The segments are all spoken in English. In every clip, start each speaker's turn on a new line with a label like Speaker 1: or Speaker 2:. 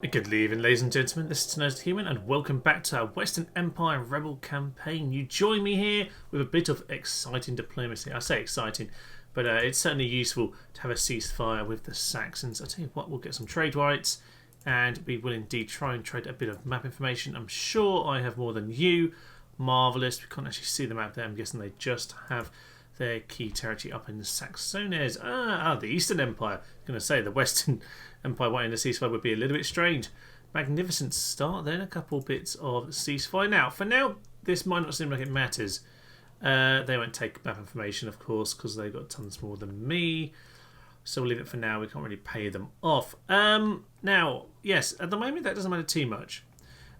Speaker 1: Good evening, ladies and gentlemen. This is Teno's Human, and welcome back to our Western Empire Rebel campaign. You join me here with a bit of exciting diplomacy. I say exciting, but it's certainly useful to have a ceasefire with the Saxons. I tell you what, we'll get some trade rights, and we will indeed try and trade a bit of map information. I'm sure I have more than you. Marvellous. We can't actually see the map there. I'm guessing they just have their key territory up in the Saxones. The Eastern Empire. I was going to say the Western Empire wanting a ceasefire would be a little bit strange. Magnificent start then, a couple bits of ceasefire. Now, for now, this might not seem like it matters. They won't take map information, of course, because they've got tons more than me. So we'll leave it for now. We can't really pay them off. Now, yes, at the moment that doesn't matter too much.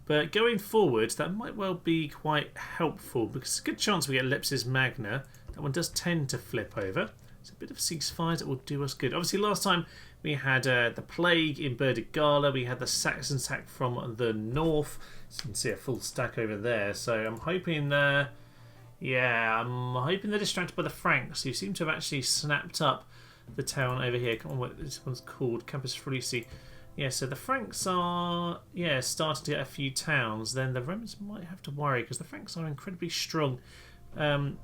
Speaker 1: But going forward, that might well be quite helpful because it's a good chance we get Lepsis Magna. That one does tend to flip over. It's a bit of ceasefires that will do us good. Obviously, last time we had the plague in Burdigala. We had the Saxon attack from the north. So you can see a full stack over there. So I'm hoping, I'm hoping they're distracted by the Franks, who seem to have actually snapped up the town over here. Come on, what this one's called? Campus Frisi. Yeah, so the Franks are, starting to get a few towns. Then the Romans might have to worry because the Franks are incredibly strong.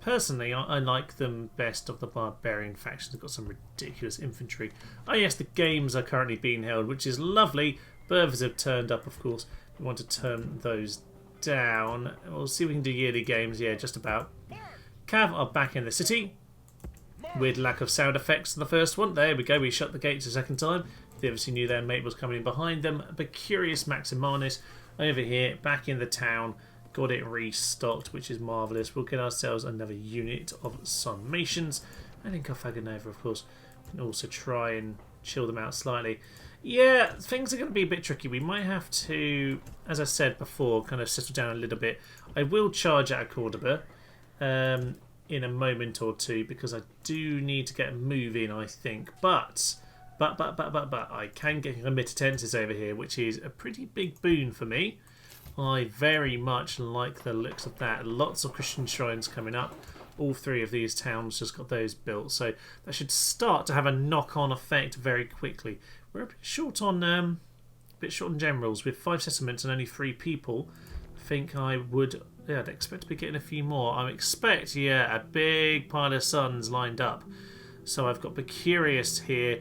Speaker 1: Personally, I like them best of the Barbarian factions. They've got some ridiculous infantry. Oh yes, the games are currently being held, which is lovely. Berbers have turned up, of course. We want to turn those down. We'll see if we can do yearly games. Yeah, just about. Cav are back in the city. Weird lack of sound effects on the first one. There we go. We shut the gates a second time. They obviously knew their mate was coming in behind them. But Curious Maximanus over here, back in the town. Got it restocked, which is marvellous. We'll get ourselves another unit of Sarmatians. And in Carthagenova, of course, we can also try and chill them out slightly. Yeah, things are going to be a bit tricky. We might have to, as I said before, kind of settle down a little bit. I will charge out of Cordoba in a moment or two because I do need to get a move in, I think. But I can get Comitatensis over here, which is a pretty big boon for me. I very much like the looks of that. Lots of Christian shrines coming up. All three of these towns just got those built, so that should start to have a knock-on effect very quickly. We're a bit short on generals with 5 settlements and only 3 people. I think I'd expect to be getting a few more. I expect, a big pile of sons lined up. So I've got Becurius here.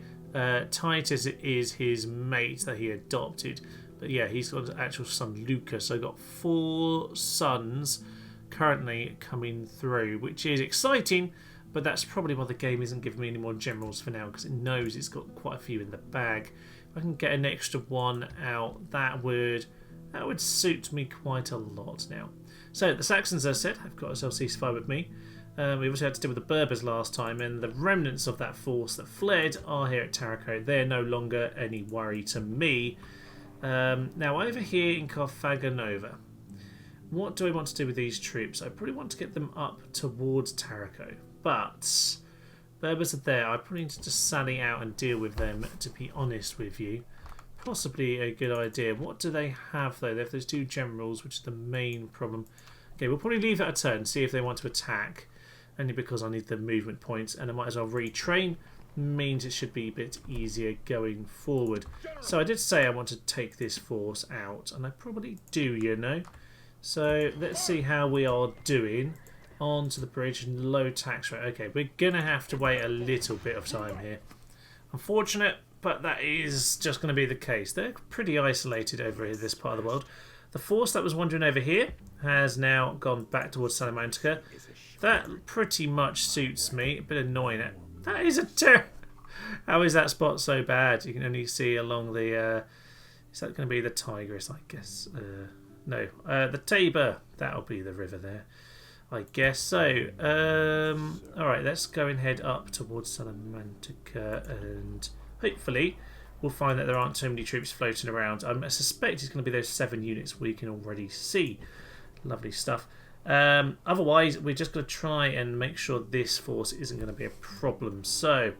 Speaker 1: Titus is his mate that he adopted. But yeah, he's got an actual son, Lucas. So I've got 4 sons currently coming through, which is exciting, but that's probably why the game isn't giving me any more generals for now, because it knows it's got quite a few in the bag. If I can get an extra one out, that would suit me quite a lot now. So the Saxons, as I said, have got themselves ceasefire with me. We also had to deal with the Berbers last time, and the remnants of that force that fled are here at Taraco. They're no longer any worry to me. Now over here in Carthagenova, what do I want to do with these troops? I probably want to get them up towards Taraco, but Berbers are there. I probably need to just sally out and deal with them, to be honest with you. Possibly a good idea. What do they have though? They have those 2 generals, which is the main problem. Okay, we'll probably leave it a turn, see if they want to attack, only because I need the movement points, and I might as well retrain. Means it should be a bit easier going forward. So I did say I want to take this force out, and I probably do, you know. So let's see how we are doing. Onto the bridge and low tax rate. Okay, we're going to have to wait a little bit of time here. Unfortunate, but that is just going to be the case. They're pretty isolated over here, this part of the world. The force that was wandering over here has now gone back towards Salamanca. That pretty much suits me. A bit annoying. That is a How is that spot so bad? You can only see along the... is that going to be the Tigris, I guess? No. The Tabor. That'll be the river there, I guess. So, alright, let's go and head up towards Salamanca, and hopefully we'll find that there aren't too many troops floating around. I suspect it's going to be those 7 units we can already see. Lovely stuff. Otherwise, we're just going to try and make sure this force isn't going to be a problem. So,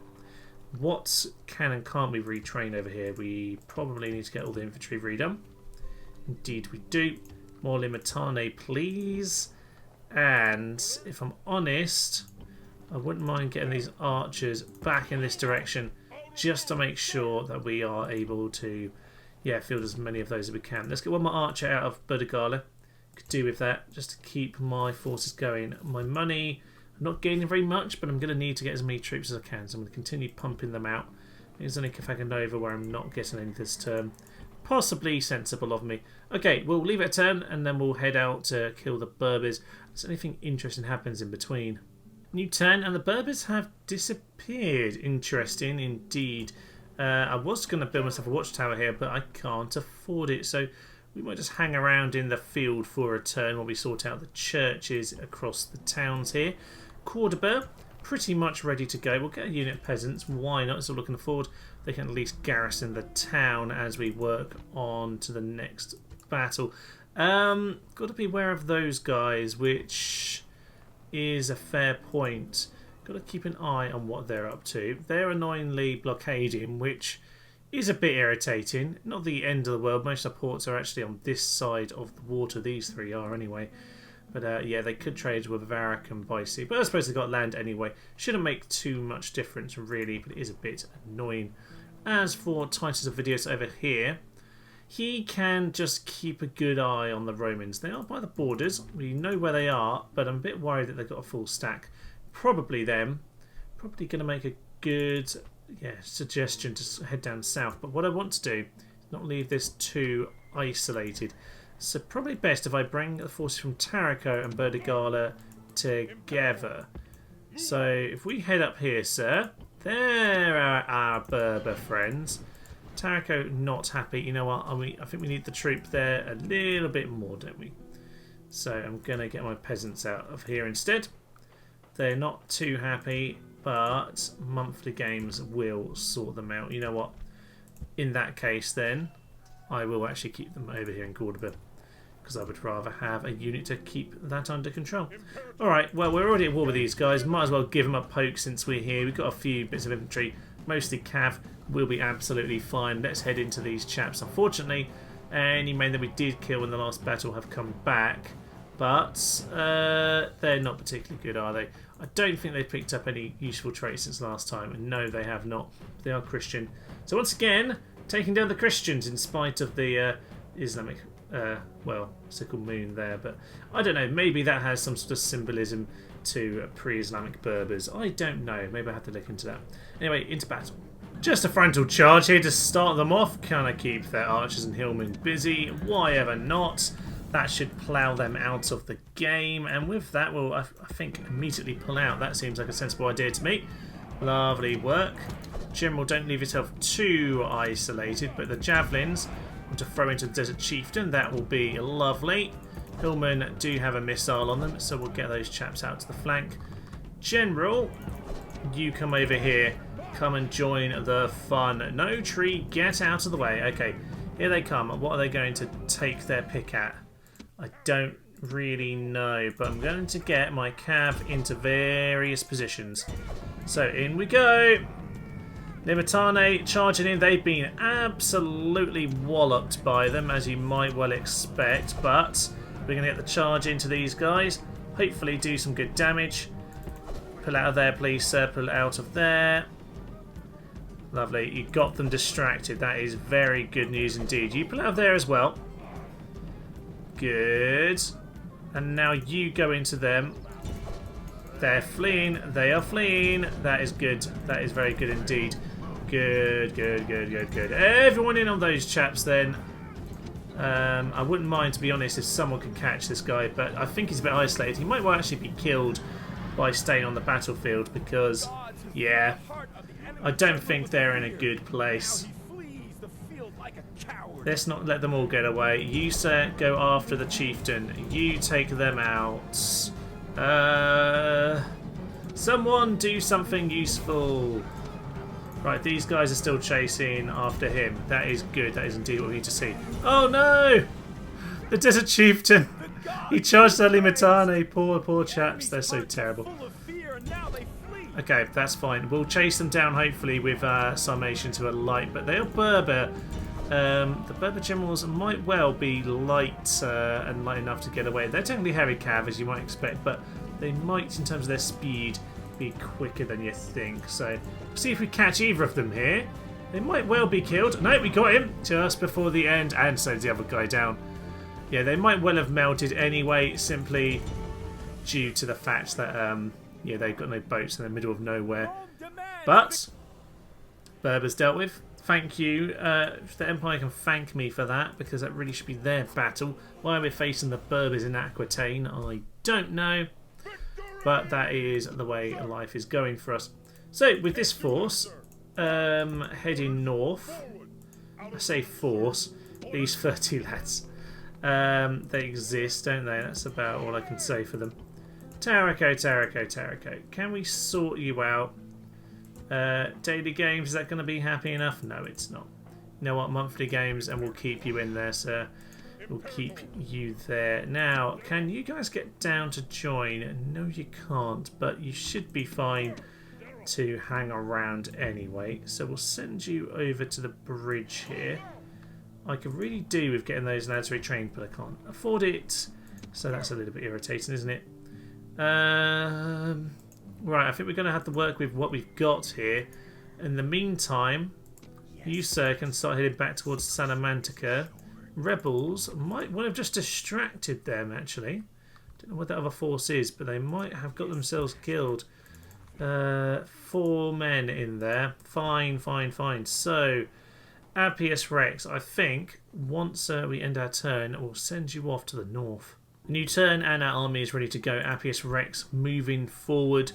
Speaker 1: what can and can't we retrain over here? We probably need to get all the infantry redone. Indeed we do. More Limitane, please. And, if I'm honest, I wouldn't mind getting these archers back in this direction just to make sure that we are able to yeah, field as many of those as we can. Let's get one more archer out of Berdigala. Could do with that just to keep my forces going. My money, I'm not gaining very much, but I'm going to need to get as many troops as I can, so I'm going to continue pumping them out. There's only Carthagenova where I'm not getting any this turn. Possibly sensible of me. Okay, we'll leave it a turn and then we'll head out to kill the Berbers. If anything interesting happens in between. New turn and the Berbers have disappeared. Interesting indeed. I was going to build myself a watchtower here, but I can't afford it, so we might just hang around in the field for a turn while we sort out the churches across the towns here. Cordoba, pretty much ready to go. We'll get a unit of peasants. Why not? It's all looking forward. They can at least garrison the town as we work on to the next battle. Got to be aware of those guys, which is a fair point. Got to keep an eye on what they're up to. They're annoyingly blockading, which is a bit irritating. Not the end of the world. Most of the ports are actually on this side of the water. These three are anyway. But yeah, they could trade with Avaricum by sea. But I suppose they've got land anyway. Shouldn't make too much difference really, but it is a bit annoying. As for Titus of Videos over here, he can just keep a good eye on the Romans. They are by the borders. We know where they are, but I'm a bit worried that they've got a full stack. Probably them. Probably going to make a good suggestion to head down south. But what I want to do is not leave this too isolated. So probably best if I bring the forces from Taraco and Berdigala together. So if we head up here, sir, there are our Berber friends. Taraco not happy. You know what? I think we need the troop there a little bit more, don't we? So I'm going to get my peasants out of here instead. They're not too happy, but monthly games will sort them out. You know what? In that case, then, I will actually keep them over here in Cordoba, because I would rather have a unit to keep that under control. Alright, well, we're already at war with these guys. Might as well give them a poke since we're here. We've got a few bits of infantry, mostly cav. We'll be absolutely fine. Let's head into these chaps. Unfortunately, any men that we did kill in the last battle have come back, but they're not particularly good, are they? I don't think they've picked up any useful traits since last time, and no, they have not. They are Christian. So once again, taking down the Christians in spite of the Islamic, well, sickle moon there, but I don't know, maybe that has some sort of symbolism to pre-Islamic Berbers. I don't know, maybe I have to look into that. Anyway, into battle. Just a frontal charge here to start them off. Can I keep their archers and hillmen busy? Why ever not? That should plough them out of the game, and with that we'll, I think, immediately pull out. That seems like a sensible idea to me. Lovely work. General, don't leave yourself too isolated, but the javelins want to throw into the Desert Chieftain. That will be lovely. Hillmen do have a missile on them, so we'll get those chaps out to the flank. General, you come over here. Come and join the fun. No tree, get out of the way. Okay, here they come. What are they going to take their pick at? I don't really know, but I'm going to get my cav into various positions. So in we go. Libertane charging in. They've been absolutely walloped by them, as you might well expect, but we're going to get the charge into these guys. Hopefully do some good damage. Pull out of there, please, sir. Pull out of there. Lovely. You got them distracted. That is very good news indeed. You pull out of there as well. Good. And now you go into them. They're fleeing. They are fleeing. That is good. That is very good indeed. Good, good, good, good, good. Everyone in on those chaps then. I wouldn't mind, to be honest, if someone could catch this guy, but I think he's a bit isolated. He might well actually be killed by staying on the battlefield because, yeah, I don't think they're in a good place. Let's not let them all get away. You, sir, go after the chieftain. You take them out. Someone do something useful. Right, these guys are still chasing after him. That is good. That is indeed what we need to see. Oh no! The Desert Chieftain! He charged our Limitane. Poor, poor chaps. They're so terrible. Okay, that's fine. We'll chase them down, hopefully, with summation to a light. But they are Berber. The Berber generals might well be light and light enough to get away. They're technically heavy cav, as you might expect, but they might, in terms of their speed, be quicker than you think. So, see if we catch either of them here. They might well be killed. No, we got him just before the end, and so the other guy down. Yeah, they might well have melted anyway, simply due to the fact that yeah, they've got no boats in the middle of nowhere. But Berbers dealt with. Thank you. If the Empire can thank me for that, because that really should be their battle. Why we're facing the Berbers in Aquitaine, I don't know. But that is the way life is going for us. So, with this force, heading north, I say force, these 30 lads, they exist, don't they? That's about all I can say for them. Tarico, can we sort you out? Daily games, is that going to be happy enough? No, it's not. You know what? Monthly games, and we'll keep you in there, sir. We'll keep you there. Now, can you guys get down to join? No, you can't, but you should be fine to hang around anyway. So we'll send you over to the bridge here. I could really do with getting those lads retrained, but I can't afford it. So that's a little bit irritating, isn't it? Right, I think we're going to have to work with what we've got here. In the meantime, you, sir, can start heading back towards Salamantica. Rebels might well have just distracted them, actually. Don't know what that other force is, but they might have got themselves killed. 4 men in there. Fine. So, Appius Rex, I think, once we end our turn, we'll send you off to the north. New turn and our army is ready to go. Appius Rex moving forward,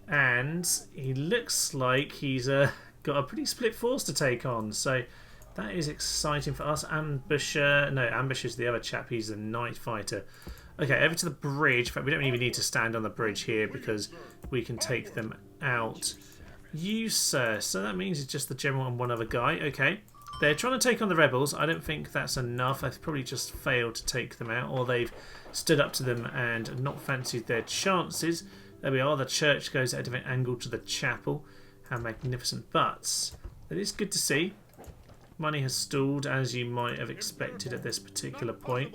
Speaker 1: and he looks like he's got a pretty split force to take on, so that is exciting for us. Ambusher is the other chap, he's the night fighter. Okay, over to the bridge. In fact, we don't even need to stand on the bridge here because we can take them out. You, sir, so that means it's just the general and one other guy. Okay. They're trying to take on the rebels. I don't think that's enough. They've probably just failed to take them out, or they've stood up to them and not fancied their chances. There we are. The church goes at a different angle to the chapel. How magnificent. But it is good to see. Money has stalled, as you might have expected at this particular point.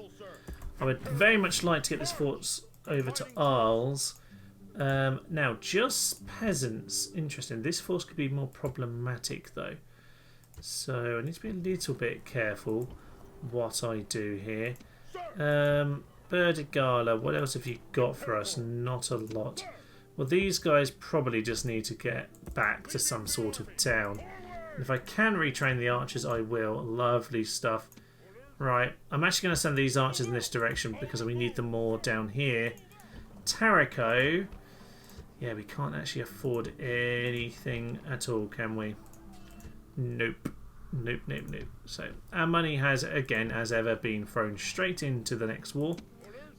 Speaker 1: I would very much like to get this force over to Arles. Now, just peasants. Interesting. This force could be more problematic, though. So I need to be a little bit careful what I do here. Burdigala, what else have you got for us? Not a lot. Well, these guys probably just need to get back to some sort of town. And if I can retrain the archers, I will. Lovely stuff. Right, I'm actually going to send these archers in this direction because we need them more down here. Tarico. Yeah, we can't actually afford anything at all, can we? Nope. So our money has, again, as ever, been thrown straight into the next war.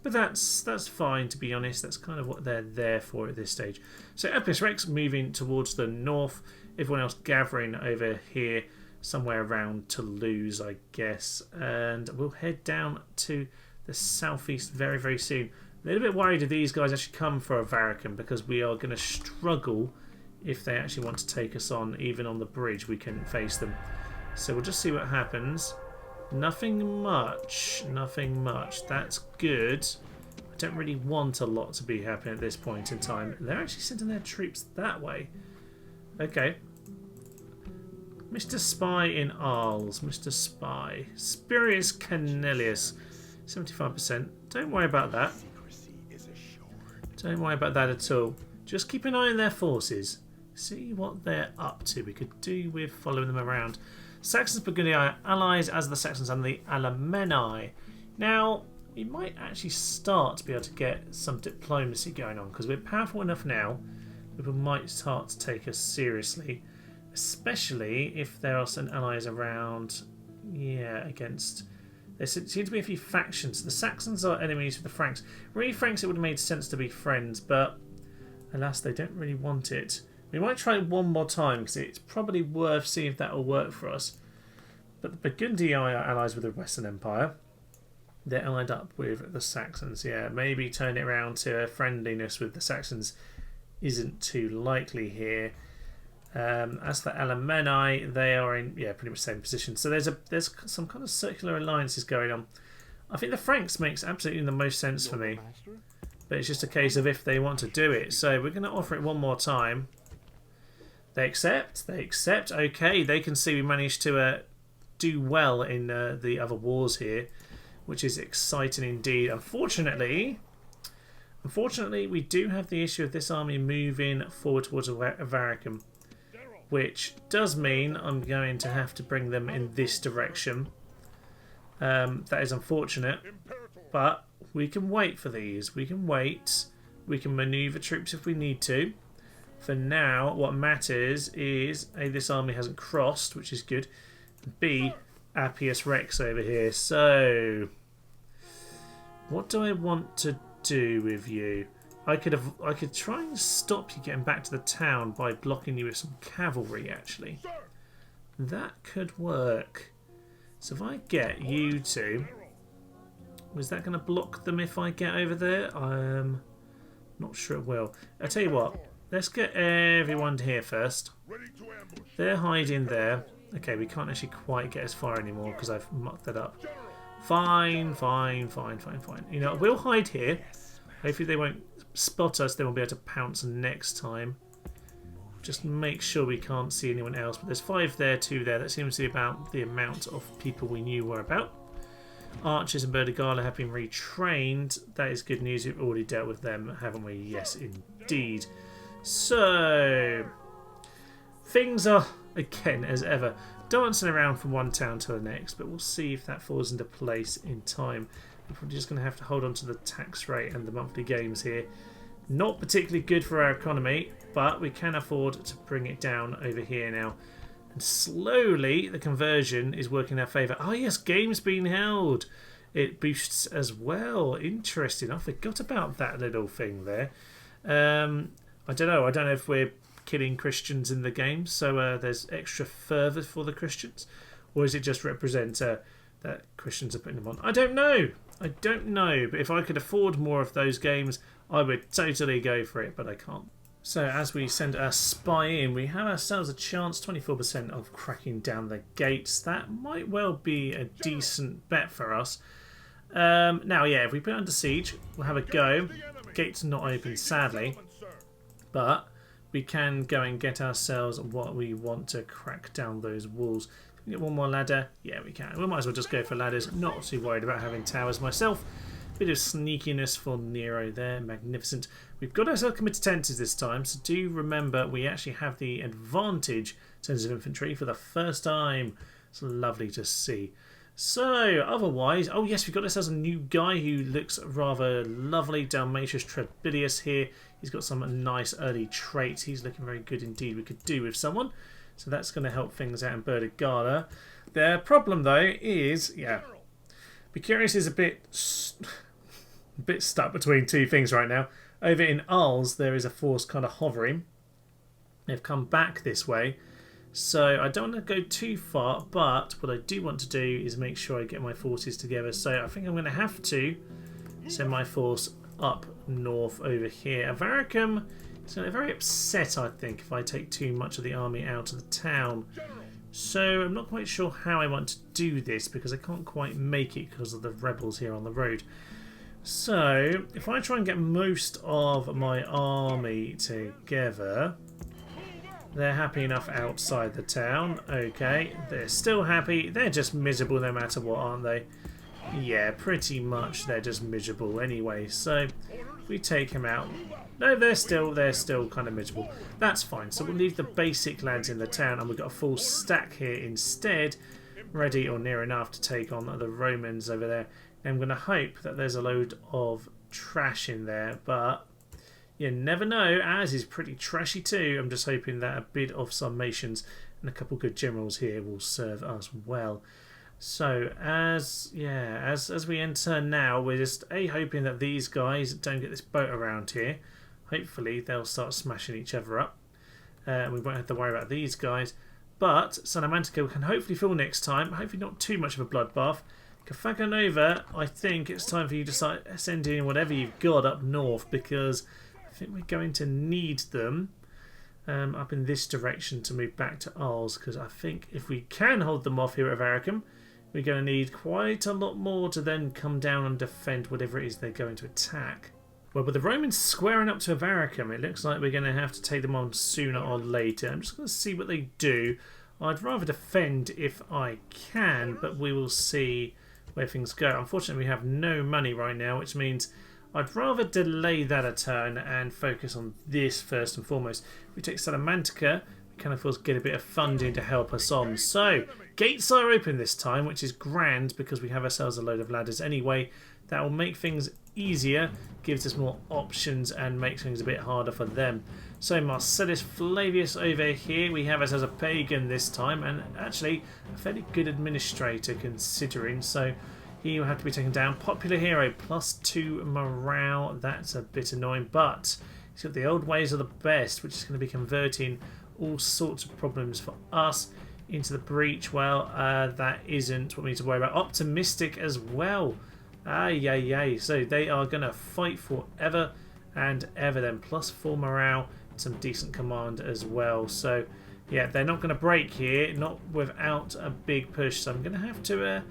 Speaker 1: But that's fine, to be honest. That's kind of what they're there for at this stage. So Appius Rex moving towards the north. Everyone else gathering over here, somewhere around Toulouse, I guess. And we'll head down to the southeast very, very soon. A little bit worried if these guys actually come for Avaricum, because we are going to struggle if they actually want to take us on. Even on the bridge, we can face them. So we'll just see what happens. Nothing much. That's good. I don't really want a lot to be happening at this point in time. They're actually sending their troops that way. Okay. Mr. Spy in Arles. Mr. Spy. Spurious Cornelius. 75%. Don't worry about that. Don't worry about that at all. Just keep an eye on their forces. See what they're up to. We could do with following them around. Saxons Burgundy are allies as the Saxons and the Alemanni. Now, we might actually start to be able to get some diplomacy going on, because we're powerful enough now. People might start to take us seriously, especially if there are some allies around. Yeah, against. There seem to be a few factions. The Saxons are enemies of the Franks. Really, Franks, it would have made sense to be friends, but alas, they don't really want it. We might try one more time because it's probably worth seeing if that will work for us. But the Burgundy are allies with the Western Empire. They're allied up with the Saxons. Yeah, maybe turn it around to friendliness with the Saxons isn't too likely here. As for Alemanni, they are in pretty much the same position. So there's some kind of circular alliances going on. I think the Franks makes absolutely the most sense for me. But it's just a case of if they want to do it. So we're going to offer it one more time. They accept. They accept. Okay, they can see we managed to do well in the other wars here, which is exciting indeed. Unfortunately, we do have the issue of this army moving forward towards Avaricum, which does mean I'm going to have to bring them in this direction. That is unfortunate, but we can wait for these. We can wait. We can manoeuvre troops if we need to. For now, what matters is A, this army hasn't crossed, which is good. B, Appius Rex over here. So, what do I want to do with you? I could try and stop you getting back to the town by blocking you with some cavalry, actually. That could work. So if I get you two, is that going to block them if I get over there? I'm not sure it will. I'll tell you what, let's get everyone here first. They're hiding there. Okay, we can't actually quite get as far anymore because I've mucked that up. Fine. You know, we'll hide here. Hopefully they won't spot us, then we'll be able to pounce next time. Just make sure we can't see anyone else. But there's 5 there, 2 there. That seems to be about the amount of people we knew were about. Archers and Berdigala have been retrained. That is good news. We've already dealt with them, haven't we? Yes, indeed. So, things are, again, as ever, dancing around from one town to the next. But we'll see if that falls into place in time. We're probably just going to have to hold on to the tax rate and the monthly games here. Not particularly good for our economy, but we can afford to bring it down over here now. And slowly the conversion is working in our favour. Oh yes, games being held. It boosts as well. Interesting. I forgot about that little thing there. I don't know. I don't know if we're killing Christians in the game, so there's extra fervour for the Christians, or is it just represent that Christians are putting them on? I don't know. But if I could afford more of those games, I would totally go for it, but I can't. So as we send our spy in, we have ourselves a chance, 24% of cracking down the gates. That might well be a decent bet for us. Now, yeah, if we put it under siege, we'll have a go. Gates not open, sadly, but we can go and get ourselves what we want to crack down those walls. Get one more ladder. Yeah, we can. We might as well just go for ladders. Not too worried about having towers myself. Bit of sneakiness for Nero there. Magnificent. We've got ourselves committed tenses this time, so do remember we actually have the advantage in terms of infantry for the first time. It's lovely to see. So, otherwise, oh yes, we've got ourselves a new guy who looks rather lovely. Dalmatius Trebitius here. He's got some nice early traits. He's looking very good indeed. We could do with someone. So that's going to help things out in Berdigala. The problem, though, is, yeah, Becurius is a bit stuck between two things right now. Over in Arles, there is a force kind of hovering. They've come back this way. So I don't want to go too far, but what I do want to do is make sure I get my forces together. So I think I'm going to have to send my force up north over here. Avaricum is going to be very upset, I think, if I take too much of the army out of the town. So I'm not quite sure how I want to do this because I can't quite make it because of the rebels here on the road. So if I try and get most of my army together, they're happy enough outside the town. Okay, they're still happy. They're just miserable no matter what, aren't they? Yeah, pretty much they're just miserable anyway. So we take him out. No, they're still kind of miserable. That's fine. So we'll leave the basic lads in the town, and we've got a full stack here instead, ready or near enough to take on the Romans over there. And I'm going to hope that there's a load of trash in there, but you never know. As is pretty trashy too. I'm just hoping that a bit of summations and a couple good generals here will serve us well. So as we enter now, we're just hoping that these guys don't get this boat around here. Hopefully they'll start smashing each other up. We won't have to worry about these guys. But Salamantica can hopefully fill next time. Hopefully not too much of a bloodbath. Cafaganova, I think it's time for you to start sending whatever you've got up north, because I think we're going to need them up in this direction to move back to Arles, because I think if we can hold them off here at Avaricum, we're going to need quite a lot more to then come down and defend whatever it is they're going to attack. Well, with the Romans squaring up to Avaricum, it looks like we're going to have to take them on sooner or later. I'm just going to see what they do. I'd rather defend if I can, but we will see where things go. Unfortunately, we have no money right now, which means I'd rather delay that a turn and focus on this first and foremost. If we take Salamantica, we can of course get a bit of funding to help us on. So, gates are open this time, which is grand because we have ourselves a load of ladders anyway. That will make things easier, gives us more options and makes things a bit harder for them. So Marcellus Flavius over here, we have us as a pagan this time, and actually a fairly good administrator considering, so he will have to be taken down. Popular hero, +2 morale, that's a bit annoying, but he's got the old ways of the best, which is going to be converting all sorts of problems for us into the breach. Well, that isn't what we need to worry about. Optimistic as well. Ay. So they are going to fight forever and ever then. +4 morale, some decent command as well. So yeah, they're not going to break here, not without a big push. So I'm going to have to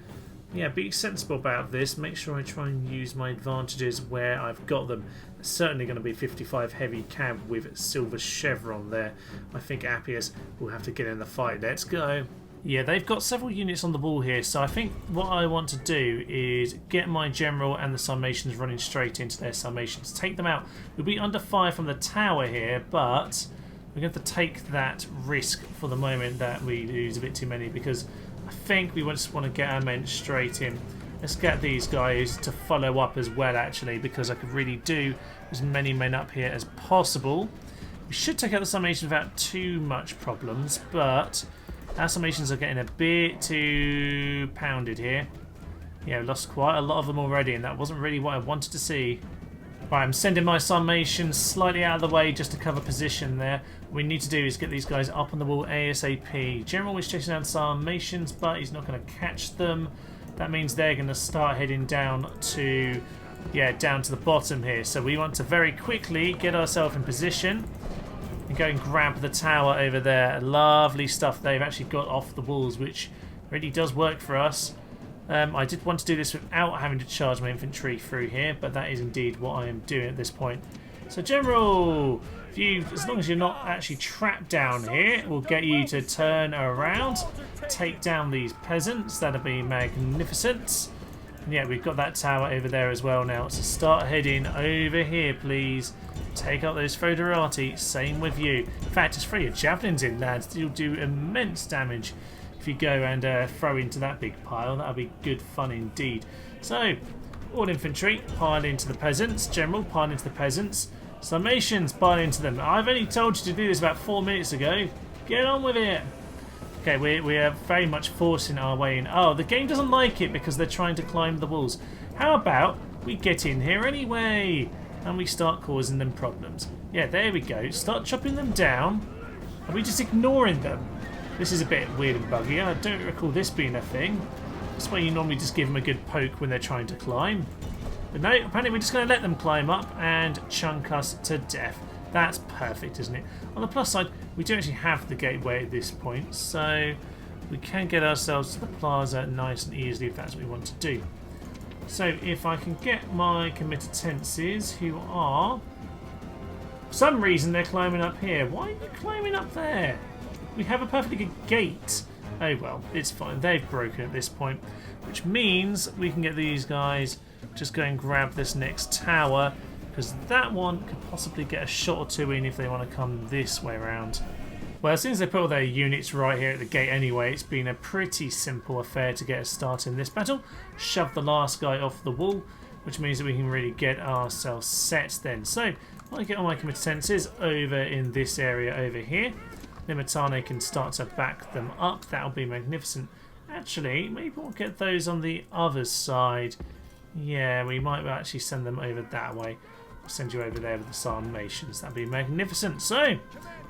Speaker 1: be sensible about this. Make sure I try and use my advantages where I've got them. It's certainly going to be 55 heavy cab with silver chevron there. I think Appius will have to get in the fight. Let's go. Yeah, they've got several units on the wall here, so I think what I want to do is get my general and the Sarmatians running straight into their Sarmatians. Take them out. We'll be under fire from the tower here, but we're going to have to take that risk for the moment that we lose a bit too many, because I think we just want to get our men straight in. Let's get these guys to follow up as well, actually, because I could really do as many men up here as possible. We should take out the Sarmatians without too much problems, but our Sarmatians are getting a bit too pounded here. Yeah, we lost quite a lot of them already, and that wasn't really what I wanted to see. Right, I'm sending my Sarmatians slightly out of the way just to cover position there. What we need to do is get these guys up on the wall ASAP. General is chasing down Sarmatians, but he's not going to catch them. That means they're going to start heading down to the bottom here. So we want to very quickly get ourselves in position and go and grab the tower over there. Lovely stuff they've actually got off the walls, which really does work for us. I did want to do this without having to charge my infantry through here, but that is indeed what I am doing at this point. So General, as long as you're not actually trapped down here, we'll get you to turn around, take down these peasants. That'll be magnificent. And yeah, we've got that tower over there as well now. So start heading over here, please. Take out those Foederati. Same with you. In fact, just throw your javelins in, lads. You'll do immense damage if you go and throw into that big pile. That'll be good fun indeed. So, all infantry, pile into the peasants. General, pile into the peasants. Sarmatians, pile into them. I've only told you to do this about 4 minutes ago. Get on with it. Okay, we are very much forcing our way in. Oh, the game doesn't like it because they're trying to climb the walls. How about we get in here anyway and we start causing them problems? Yeah, there we go. Start chopping them down. Are we just ignoring them? This is a bit weird and buggy. I don't recall this being a thing. That's why you normally just give them a good poke when they're trying to climb. But no, apparently we're just going to let them climb up and chunk us to death. That's perfect, isn't it? On the plus side, we do actually have the gateway at this point, so we can get ourselves to the plaza nice and easily if that's what we want to do. So if I can get my committences, who are... For some reason they're climbing up here. Why are you climbing up there? We have a perfectly good gate. Oh well, it's fine. They've broken at this point, which means we can get these guys just go and grab this next tower, because that one could possibly get a shot or two in if they want to come this way around. Well, as soon as they put all their units right here at the gate anyway, it's been a pretty simple affair to get us started in this battle. Shove the last guy off the wall, which means that we can really get ourselves set then. So, I get all my committences over in this area over here. Limitane can start to back them up. That'll be magnificent. Actually, maybe we'll get those on the other side. Yeah, we might actually send them over that way. I'll send you over there with the Sarmatians. That'd be magnificent. So,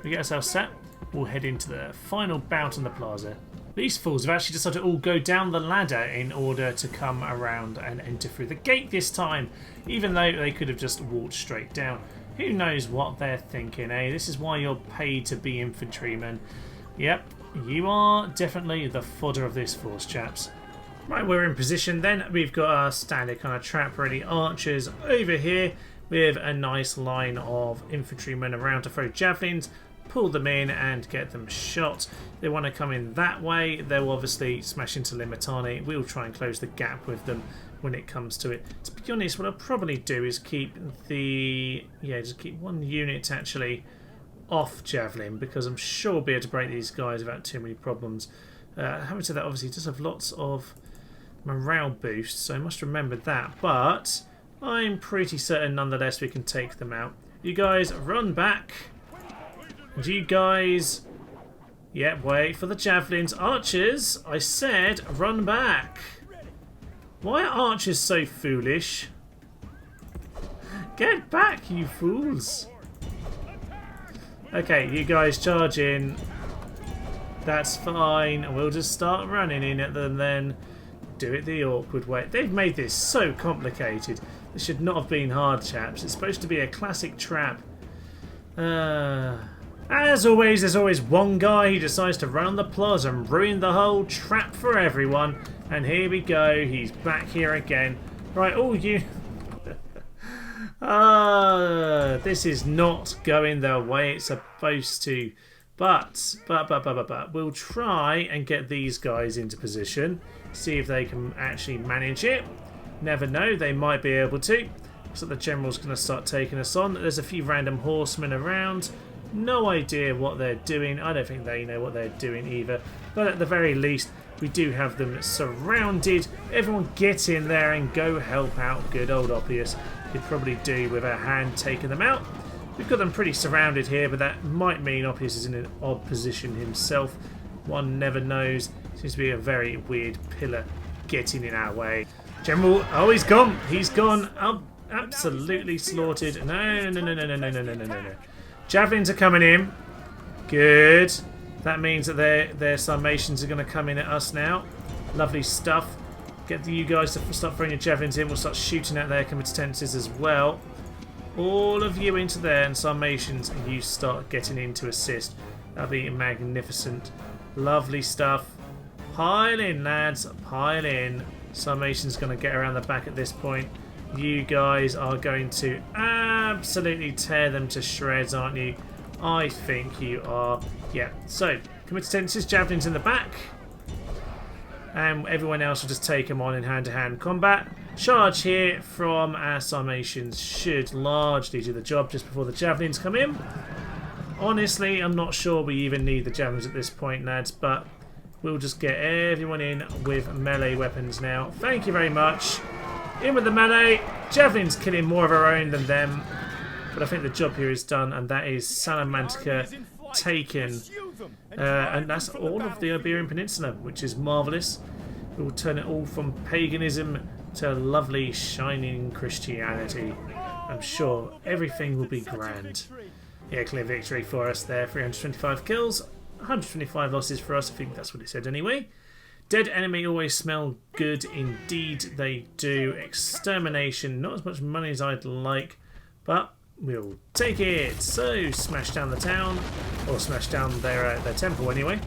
Speaker 1: we get ourselves set. We'll head into the final bout on the plaza. These fools have actually decided to all go down the ladder in order to come around and enter through the gate this time, even though they could have just walked straight down. Who knows what they're thinking, eh? This is why you're paid to be infantrymen. Yep, you are definitely the fodder of this force, chaps. Right, we're in position then. We've got our standard kind of trap ready archers over here. with a nice line of infantrymen around to throw javelins, pull them in and get them shot. They want to come in that way, they'll obviously smash into Limitani. We'll try and close the gap with them when it comes to it. To be honest, what I'll probably do is keep just keep one unit actually off Javelin, because I'm sure we'll be able to break these guys without too many problems. Having said that, obviously it does have lots of morale boosts, so I must remember that, but I'm pretty certain nonetheless we can take them out. You guys run back, and you guys, wait for the javelins. Archers, I said run back. Why are archers so foolish? Get back, you fools. Okay, you guys charge in. That's fine. We'll just start running in at them then. Do it the awkward way. They've made this so complicated. This should not have been hard, chaps. It's supposed to be a classic trap. As always, there's always one guy who decides to run on the plaza and ruin the whole trap for everyone. And here we go. He's back here again. Right, all you... this is not going the way it's supposed to. But we'll try and get these guys into position. See if they can actually manage it. Never know, they might be able to. So the general's going to start taking us on. There's a few random horsemen around. No idea what they're doing. I don't think they know what they're doing either. But at the very least, we do have them surrounded. Everyone get in there and go help out good old Oppius. Could probably do with a hand taking them out. We've got them pretty surrounded here, but that might mean Oppius is in an odd position himself. One never knows. Seems to be a very weird pillar getting in our way. General, oh, he's gone. He's gone. Oh, absolutely slaughtered. No. Javelins are coming in. Good. That means that their Sarmatians are going to come in at us now. Lovely stuff. Get you guys to start throwing your javelins in. We'll start shooting at their competences as well. All of you into there, and Sarmatians, you start getting in to assist. That'll be magnificent. Lovely stuff. Pile in, lads. Pile in. Sarmatian's going to get around the back at this point. You guys are going to absolutely tear them to shreds, aren't you? I think you are. Yeah. So, competences, javelins in the back. And everyone else will just take them on in hand-to-hand combat. Charge here from our Sarmatians should largely do the job just before the javelins come in. Honestly, I'm not sure we even need the javelins at this point, lads, but we'll just get everyone in with melee weapons now. Thank you very much. In with the melee. Javelin's killing more of our own than them, but I think the job here is done, and that is Salamanca taken. And that's all of the Iberian Peninsula, which is marvellous. We will turn it all from paganism to lovely, shining Christianity. I'm sure everything will be grand. Yeah, clear victory for us there. 325 kills, 125 losses for us. I think that's what it said anyway. Dead enemy always smell good. Indeed, they do. Extermination, not as much money as I'd like, but we'll take it. So, smash down the town, or smash down their temple anyway.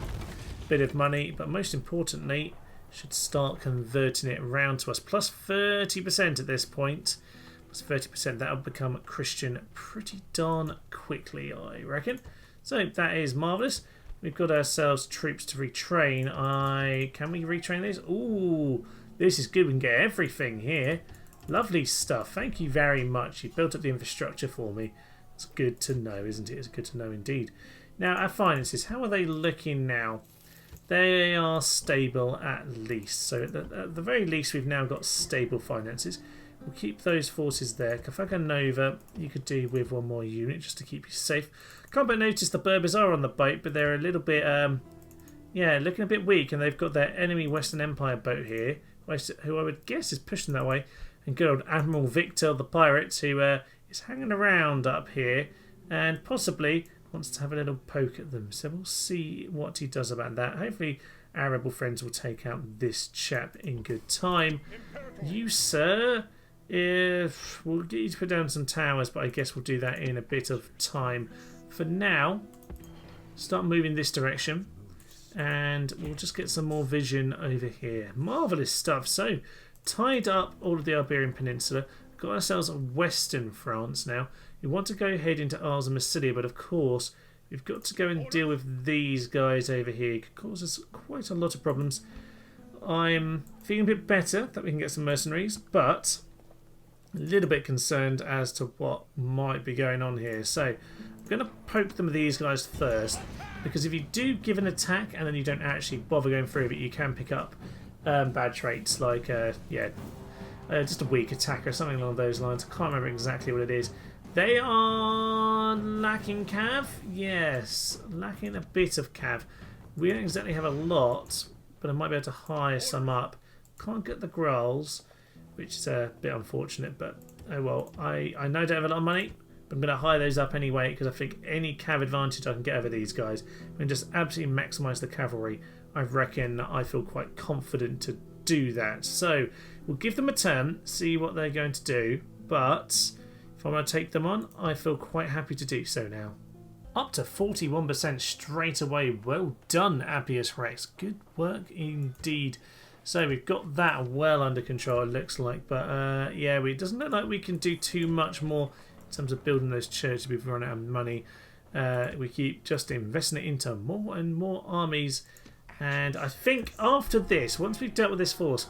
Speaker 1: Bit of money, but most importantly, should start converting it round to us. Plus 30% at this point. Plus 30%, that'll become Christian pretty darn quickly, I reckon. So, that is marvellous. We've got ourselves troops to retrain. Can we retrain these? Ooh, this is good. We can get everything here. Lovely stuff. Thank you very much. You built up the infrastructure for me. It's good to know, isn't it? It's good to know indeed. Now, our finances. How are they looking now? They are stable at least. So at the very least, we've now got stable finances. We'll keep those forces there. Carthago Nova, you could do with one more unit just to keep you safe. Can't but notice the Berbers are on the boat, but they're a little bit, looking a bit weak, and they've got their enemy Western Empire boat here, who I would guess is pushing that way. And good old Admiral Victor the pirate, who is hanging around up here, and possibly wants to have a little poke at them. So we'll see what he does about that. Hopefully our rebel friends will take out this chap in good time. You, sir, we'll get you to put down some towers, but I guess we'll do that in a bit of time. For now, start moving this direction, and we'll just get some more vision over here. Marvellous stuff. So, tied up all of the Iberian Peninsula. got ourselves Western France now. We want to go ahead into Arles and Massilia, but of course we've got to go and deal with these guys over here. It could cause us quite a lot of problems. I'm feeling a bit better that we can get some mercenaries, but a little bit concerned as to what might be going on here. So I'm going to poke them with these guys first, because if you do give an attack and then you don't actually bother going through it, you can pick up bad traits like just a weak attack or something along those lines. I can't remember exactly what it is. They are lacking cav. Yes, lacking a bit of cav. We don't exactly have a lot, but I might be able to hire some up. Can't get the growls, which is a bit unfortunate, but oh well. I know I don't have a lot of money, but I'm going to hire those up anyway, because I think any cav advantage I can get over these guys and just absolutely maximise the cavalry, I reckon I feel quite confident to do that. So we'll give them a turn, see what they're going to do, but if I want to take them on, I feel quite happy to do so now. Up to 41% straight away. Well done, Appius Rex. Good work indeed. So we've got that well under control, it looks like. But yeah, it doesn't look like we can do too much more in terms of building those churches. We've run out of money. We keep just investing it into more and more armies. And I think after this, once we've dealt with this force,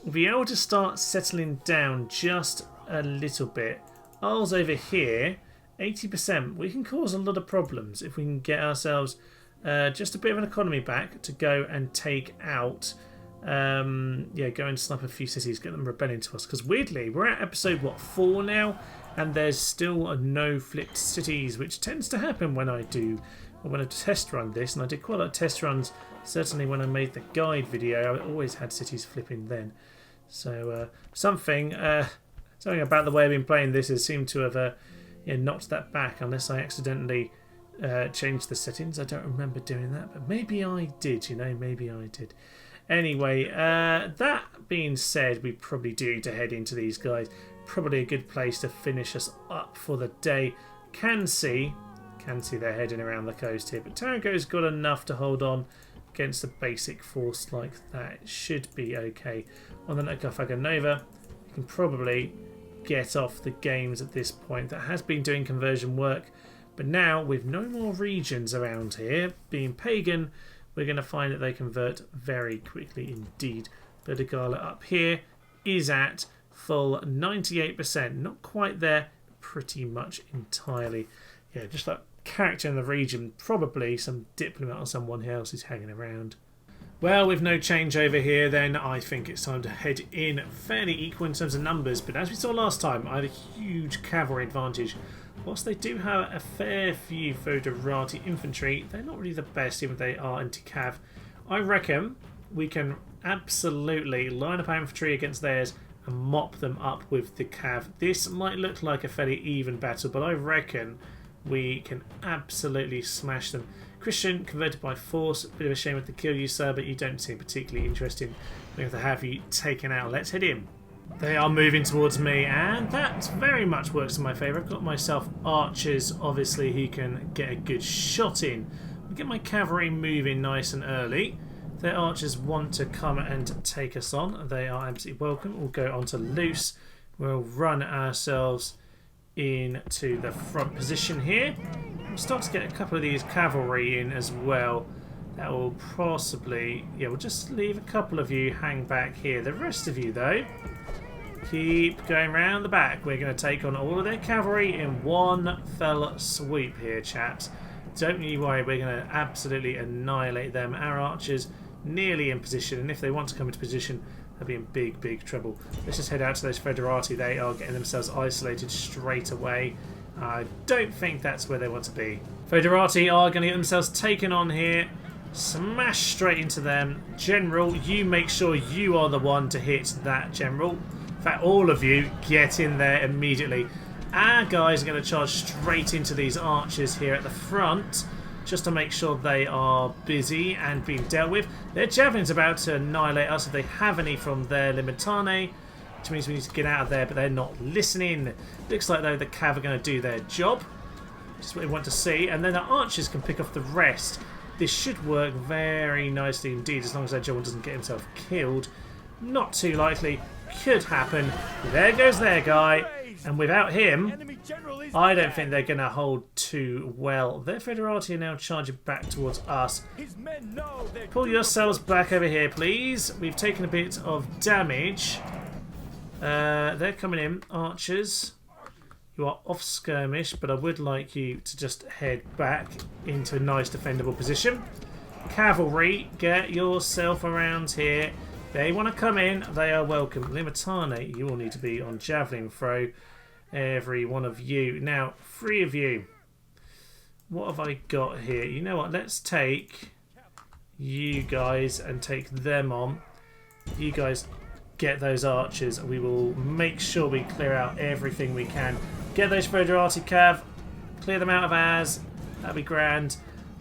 Speaker 1: we'll be able to start settling down just a little bit. Arles over here, 80%. We can cause a lot of problems if we can get ourselves just a bit of an economy back to go and take out, go and snipe a few cities, get them rebelling to us. Because weirdly, we're at episode, 4 now, and there's still no flipped cities, which tends to happen when I test run this, and I did quite a lot of test runs, certainly when I made the guide video. I always had cities flipping then. So something about the way I've been playing this has seemed to have knocked that back, unless I accidentally changed the settings. I don't remember doing that, but maybe I did, maybe I did. Anyway, that being said, we probably do need to head into these guys. Probably a good place to finish us up for the day. Can see they're heading around the coast here, but Tarango's got enough to hold on against a basic force like that. It should be okay. On the Carthagonova, you can probably get off the games at this point. That has been doing conversion work, but now with no more regions around here being pagan, we're going to find that they convert very quickly indeed. Bertigala up here is at full 98%, not quite there, pretty much entirely. Yeah, just that character in the region, probably some diplomat or someone else is hanging around. Well, with no change over here, then I think it's time to head in. Fairly equal in terms of numbers, but as we saw last time, I have a huge cavalry advantage. Whilst they do have a fair few Foederati infantry, they're not really the best, even if they are anti-cav. I reckon we can absolutely line up our infantry against theirs and mop them up with the cav. This might look like a fairly even battle, but I reckon we can absolutely smash them. Christian, converted by force. A bit of a shame with the kill you, sir, but you don't seem particularly interesting. We have to have you taken out. Let's head in. They are moving towards me, and that very much works in my favour. I've got myself archers, obviously, who can get a good shot in. I'll get my cavalry moving nice and early. If their archers want to come and take us on, they are absolutely welcome. We'll go on to loose. We'll run ourselves into the front position here. We'll start to get a couple of these cavalry in as well. That will possibly, we'll just leave a couple of you hang back here. The rest of you, though, keep going round the back. We're going to take on all of their cavalry in one fell swoop here, chaps. Don't you worry, we're going to absolutely annihilate them. Our archers nearly in position, and if they want to come into position, they'll be in big, big trouble. Let's just head out to those Foederati. They are getting themselves isolated straight away. I don't think that's where they want to be. Foederati are going to get themselves taken on here. Smash straight into them. General, you make sure you are the one to hit that general. In fact, all of you get in there immediately. Our guys are going to charge straight into these archers here at the front, just to make sure they are busy and being dealt with. Their javelin's about to annihilate us if they have any from their limitane, which means we need to get out of there, but they're not listening. Looks like, though, the cav are going to do their job, which is what we want to see, and then the archers can pick off the rest. This should work very nicely indeed, as long as that general doesn't get himself killed. Not too likely. could happen. There goes their guy. And without him, I don't think they're going to hold too well. Their Federati are now charging back towards us. Pull yourselves back over here, please. We've taken a bit of damage. They're coming in. Archers, you are off skirmish, but I would like you to just head back into a nice defendable position. Cavalry, get yourself around here. They want to come in, they are welcome. Limitane, you all need to be on javelin throw. Every one of you. Now, 3 of you. What have I got here? You know what? Let's take you guys and take them on. You guys get those archers. We will make sure we clear out everything we can. Get those Foderati Cav. Clear them out of ours. That'd be grand.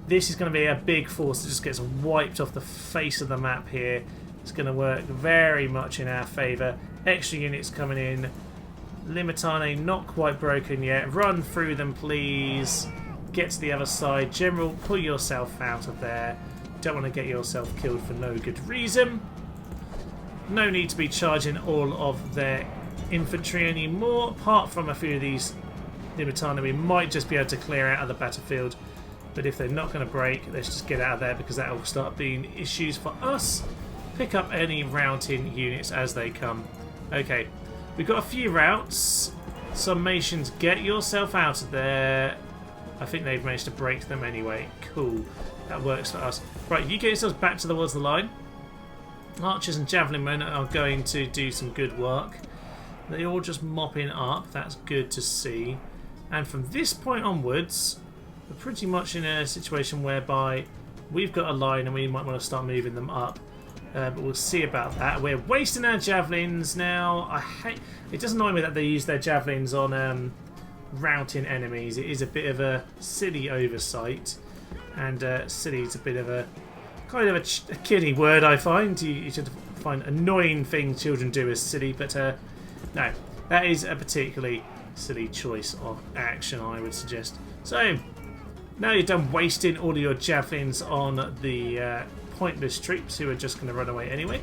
Speaker 1: This is going to be a big force that just gets wiped off the face of the map here. It's going to work very much in our favour. Extra units coming in. Limitane not quite broken yet. Run through them, please. Get to the other side. General, pull yourself out of there. Don't want to get yourself killed for no good reason. No need to be charging all of their infantry anymore. Apart from a few of these Limitane, we might just be able to clear out of the battlefield. But if they're not going to break, let's just get out of there because that will start being issues for us. Pick up any routing units as they come. Okay. We've got a few routes. Summations, get yourself out of there. I think they've managed to break them anyway. Cool. That works for us. Right, you get yourselves back towards the line. Archers and javelin men are going to do some good work. They're all just mopping up. That's good to see. And from this point onwards, we're pretty much in a situation whereby we've got a line and we might want to start moving them up. But we'll see about that. We're wasting our javelins now. It does annoy me that they use their javelins on routing enemies. It is a bit of a silly oversight, and silly is a bit of a kind of a kiddie word. I find you should find annoying things children do as silly, but no, that is a particularly silly choice of action, I would suggest. So now you're done wasting all of your javelins on the pointless troops who are just going to run away anyway,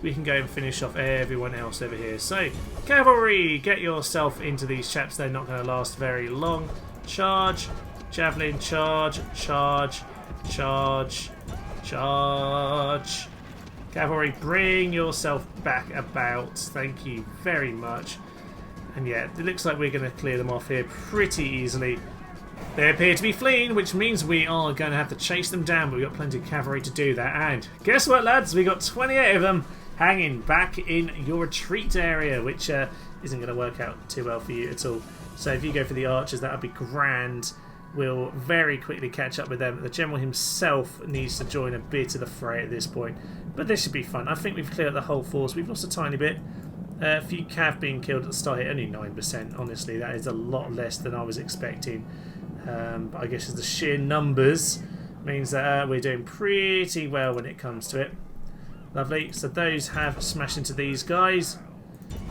Speaker 1: we can go and finish off everyone else over here. So, cavalry, get yourself into these chaps. They're not going to last very long. Charge, javelin, charge, charge, charge, charge. Cavalry, bring yourself back about. Thank you very much. And yeah, it looks like we're going to clear them off here pretty easily. They appear to be fleeing, which means we are going to have to chase them down, but we've got plenty of cavalry to do that. And guess what, lads? We got 28 of them hanging back in your retreat area, which isn't going to work out too well for you at all. So if you go for the archers, that would be grand. We'll very quickly catch up with them. The general himself needs to join a bit of the fray at this point, but this should be fun. I think we've cleared the whole force. We've lost a tiny bit. A few cav being killed at the start here, only 9%. Honestly, that is a lot less than I was expecting. But I guess as the sheer numbers means that we're doing pretty well when it comes to it. Lovely. So those have smashed into these guys.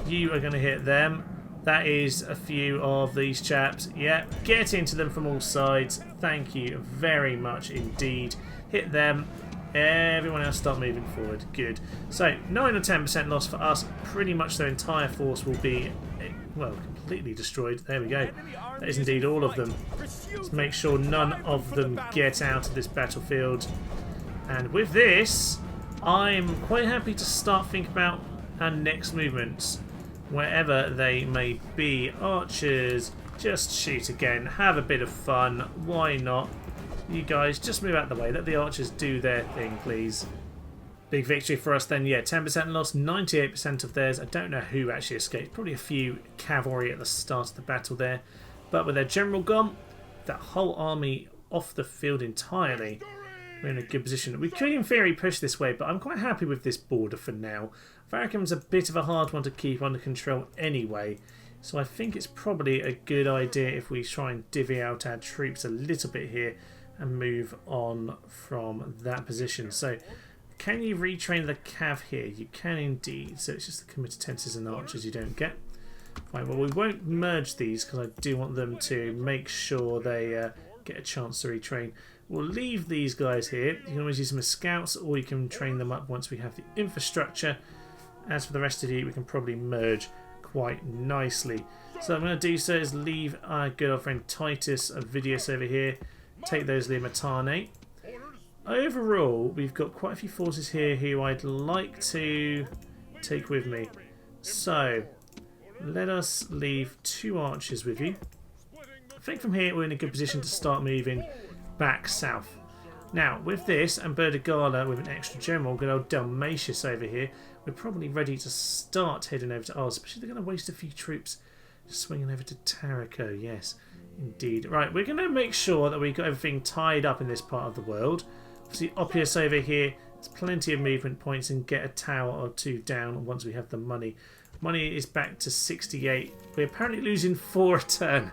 Speaker 1: You are going to hit them. That is a few of these chaps. Yeah, get into them from all sides. Thank you very much indeed. Hit them. Everyone else start moving forward. Good. So 9 or 10% loss for us. Pretty much their entire force will be, well, completely destroyed. There we go. That is indeed all of them. Let's make sure none of them get out of this battlefield. And with this, I'm quite happy to start thinking about our next movements, wherever they may be. Archers, just shoot again. Have a bit of fun. Why not? You guys, just move out of the way. Let the archers do their thing, please. Big victory for us then. Yeah, 10% loss, 98% of theirs. I don't know who actually escaped. Probably a few cavalry at the start of the battle there. But with their general gone, that whole army off the field entirely, we're in a good position. We could in theory push this way, but I'm quite happy with this border for now. Avaricum's a bit of a hard one to keep under control anyway. So I think it's probably a good idea if we try and divvy out our troops a little bit here and move on from that position. So can you retrain the cav here? You can indeed. So it's just the committed tenses and archers you don't get. Fine, well we won't merge these because I do want them to make sure they get a chance to retrain. We'll leave these guys here. You can always use them as scouts or you can train them up once we have the infrastructure. As for the rest of you, we can probably merge quite nicely. So what I'm going to do so is leave our good old friend Titus Ovidius over here. Take those Limatane. Overall, we've got quite a few forces here who I'd like to take with me. So, let us leave 2 archers with you. I think from here we're in a good position to start moving back south. Now, with this and Berdigala with an extra general, good old Dalmatius over here, we're probably ready to start heading over to Oz, especially they're going to waste a few troops swinging over to Tarraco. Yes, indeed. Right, we're going to make sure that we've got everything tied up in this part of the world. Obviously, Oppius over here, there's plenty of movement points and get a tower or 2 down once we have the money. Money is back to 68. We're apparently losing 4 a turn.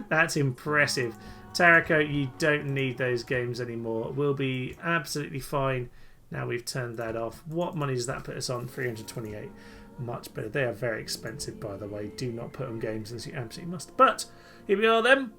Speaker 1: That's impressive. Tarraco, you don't need those games anymore. We'll be absolutely fine. Now we've turned that off. What money does that put us on? 328. Much better. They are very expensive, by the way. Do not put on games unless you absolutely must. But here we are then.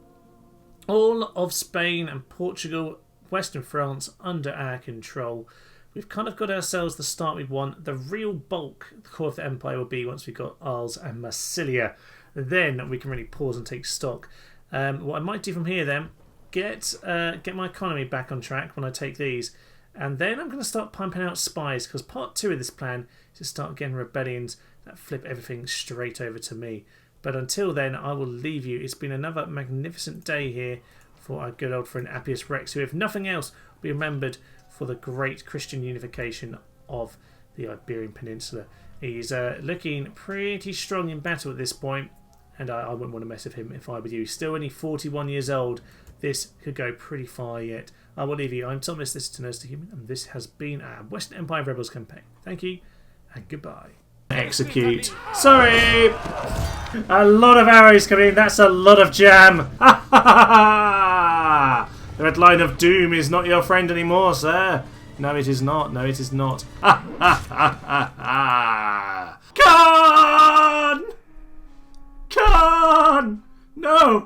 Speaker 1: All of Spain and Portugal, Western France under our control. We've kind of got ourselves the start we want. The real bulk, the core of the empire, will be once we've got Arles and Massilia. Then we can really pause and take stock. What I might do from here then, get my economy back on track when I take these. And then I'm going to start pumping out spies, because part 2 of this plan is to start getting rebellions that flip everything straight over to me. But until then, I will leave you. It's been another magnificent day here for our good old friend Appius Rex, who, if nothing else, will be remembered for the great Christian unification of the Iberian Peninsula. He's looking pretty strong in battle at this point, and I wouldn't want to mess with him if I were you. He's still only 41 years old. This could go pretty far yet. I will leave you. I'm Thomas, this is Tenacious the Human, and this has been our Western Empire Rebels campaign. Thank you, and goodbye. Execute. Sorry! A lot of arrows coming in. That's a lot of jam. The red line of doom is not your friend anymore, sir. No, it is not. No, it is not. Khan! Khan! No!